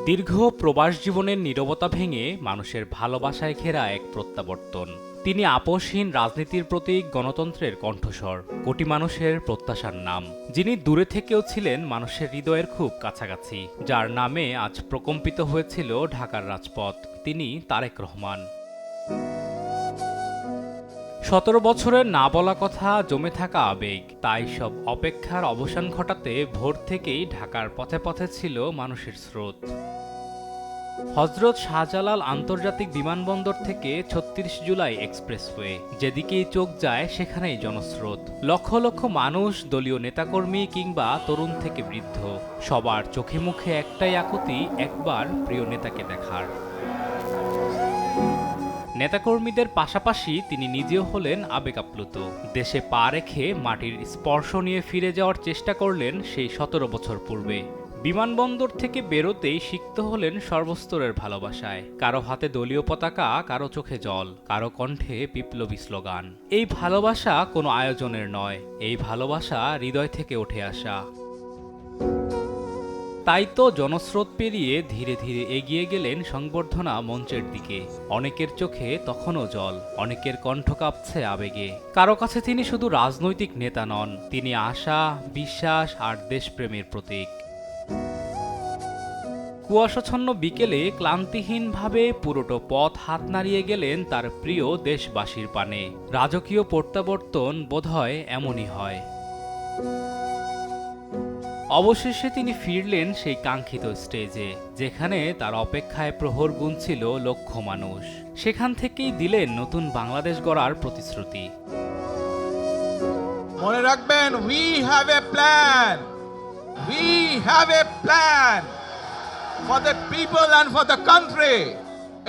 দীর্ঘ প্রবাস জীবনের নীরবতা ভেঙে মানুষের ভালোবাসায় ঘেরা এক প্রত্যাবর্তন। তিনি আপোষহীন রাজনীতির প্রতীক, গণতন্ত্রের কণ্ঠস্বর, কোটি মানুষের প্রত্যাশার নাম। যিনি দূরে থেকেও ছিলেন মানুষের হৃদয়ের খুব কাছাকাছি, যার নামে আজ প্রকম্পিত হয়েছিল ঢাকার রাজপথ, তিনি তারেক রহমান। ১৭ বছরের না বলা কথা, জমে থাকা আবেগ, তাই সব অপেক্ষার অবসান ঘটাতে ভোর থেকেই ঢাকার পথে পথে ছিল মানুষের স্রোত। হজরত শাহজালাল আন্তর্জাতিক বিমানবন্দর থেকে ৩৬ জুলাই এক্সপ্রেসওয়ে, যেদিকেই চোখ যায় সেখানেই জনস্রোত। লক্ষ লক্ষ মানুষ, দলীয় নেতাকর্মী কিংবা তরুণ থেকে বৃদ্ধ, সবার চোখে মুখে একটাই আকুতি, একবার প্রিয় নেতাকে দেখার। নেতাকর্মীদের পাশাপাশি তিনি নিজেও হলেন আবেগ আপ্লুত। দেশে পা রেখে মাটির স্পর্শ নিয়ে ফিরে যাওয়ার চেষ্টা করলেন সেই ১৭ বছর পূর্বে। বিমানবন্দর থেকে বেরোতেই সিক্ত হলেন সর্বস্তরের ভালোবাসায়। কারো হাতে দলীয় পতাকা, কারো চোখে জল, কারো কণ্ঠে বিপ্লবী স্লোগান। এই ভালোবাসা কোনো আয়োজনের নয়, এই ভালোবাসা হৃদয় থেকে উঠে আসা। তাই তো জনস্রোত পেরিয়ে ধীরে ধীরে এগিয়ে গেলেন সংবর্ধনা মঞ্চের দিকে। অনেকের চোখে তখনও জল, অনেকের কণ্ঠ কাঁপছে আবেগে। কারো কাছে তিনি শুধু রাজনৈতিক নেতা নন, তিনি আশা, বিশ্বাস আর দেশপ্রেমের প্রতীক। কুয়াশাচ্ছন্ন বিকেলে ক্লান্তিহীনভাবে পুরোটো পথ হাত নাড়িয়ে গেলেন তার প্রিয় দেশবাসীর পানে। রাজকীয় প্রত্যাবর্তন বোধহয় এমনই হয়। অবশেষে তিনি ফিরলেন সেই কাঙ্ক্ষিত স্টেজে, যেখানে তার অপেক্ষায় প্রহর গুনছিল লক্ষ মানুষ। সেখান থেকেই দিলেন নতুন বাংলাদেশ গড়ার প্রতিশ্রুতি। মনে রাখবেন, we have a plan, we have a plan for the people and for the country.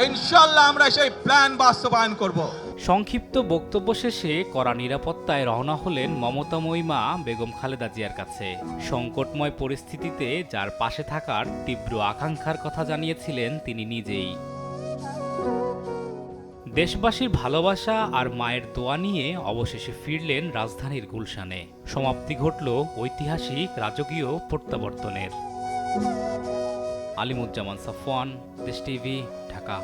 ইনশাল্লাহ আমরা সেই প্ল্যান বাস্তবায়ন করব। সংক্ষিপ্ত বক্তব্য শেষে কড়া নিরাপত্তায় রওনা হলেন মমতাময়ী মা বেগম খালেদা জিয়ার কাছে। সংকটময় পরিস্থিতিতে যার পাশে থাকার তীব্র আকাঙ্ক্ষার কথা জানিয়েছিলেন তিনি নিজেই। দেশবাসীর ভালোবাসা আর মায়ের দোয়া নিয়ে অবশেষে ফিরলেন রাজধানীর গুলশানে। সমাপ্তি ঘটল ঐতিহাসিক রাজকীয় প্রত্যাবর্তনের। আলিমুজ্জামান সাফওয়ান, দেশ টিভি, ঢাকা।